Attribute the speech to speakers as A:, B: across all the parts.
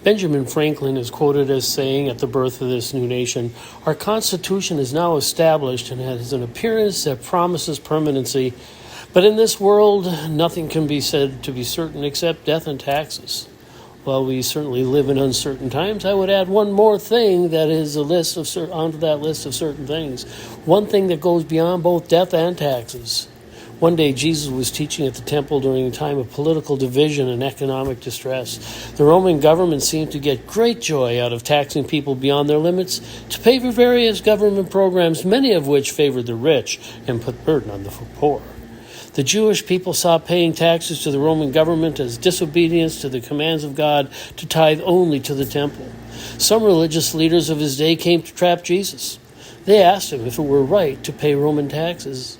A: Benjamin Franklin is quoted as saying at the birth of this new nation, "Our Constitution is now established and has an appearance that promises permanency, but in this world nothing can be said to be certain except death and taxes." While we certainly live in uncertain times, I would add one more thing that is onto that list of certain things. One thing that goes beyond both death and taxes. One day, Jesus was teaching at the temple during a time of political division and economic distress. The Roman government seemed to get great joy out of taxing people beyond their limits to pay for various government programs, many of which favored the rich and put burden on the poor. The Jewish people saw paying taxes to the Roman government as disobedience to the commands of God to tithe only to the temple. Some religious leaders of his day came to trap Jesus. They asked him if it were right to pay Roman taxes.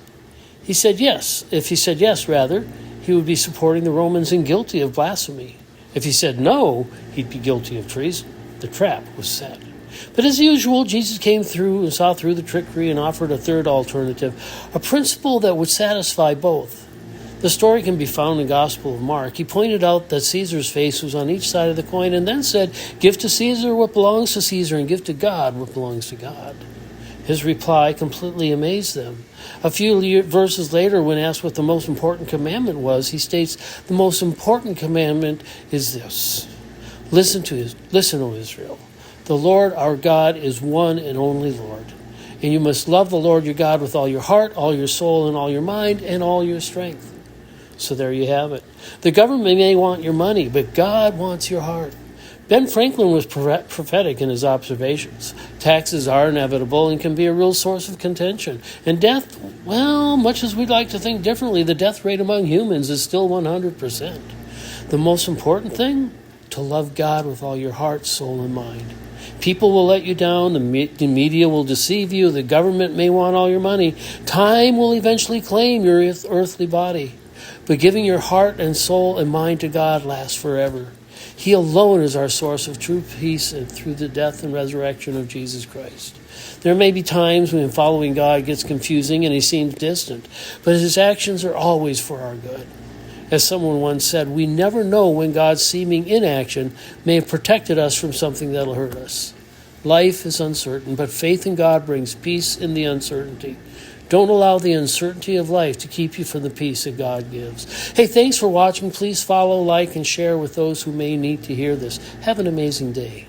A: He said yes. If he said yes, he would be supporting the Romans and guilty of blasphemy. If he said no, he'd be guilty of treason. The trap was set. But as usual, Jesus came through and saw through the trickery and offered a third alternative, a principle that would satisfy both. The story can be found in the Gospel of Mark. He pointed out that Caesar's face was on each side of the coin and then said, "Give to Caesar what belongs to Caesar and give to God what belongs to God." His reply completely amazed them. A few verses later, when asked what the most important commandment was, he states, "The most important commandment is this. Listen, O Israel. The Lord our God is one and only Lord. And you must love the Lord your God with all your heart, all your soul, and all your mind, and all your strength." So there you have it. The government may want your money, but God wants your heart. Ben Franklin was prophetic in his observations. Taxes are inevitable and can be a real source of contention. And death, well, much as we'd like to think differently, the death rate among humans is still 100%. The most important thing? To love God with all your heart, soul, and mind. People will let you down. The media will deceive you. The government may want all your money. Time will eventually claim your earthly body. But giving your heart and soul and mind to God lasts forever. He alone is our source of true peace and through the death and resurrection of Jesus Christ. There may be times when following God gets confusing and he seems distant, but his actions are always for our good. As someone once said, we never know when God's seeming inaction may have protected us from something that'll hurt us. Life is uncertain, but faith in God brings peace in the uncertainty. Don't allow the uncertainty of life to keep you from the peace that God gives. Hey, thanks for watching. Please follow, like, and share with those who may need to hear this. Have an amazing day.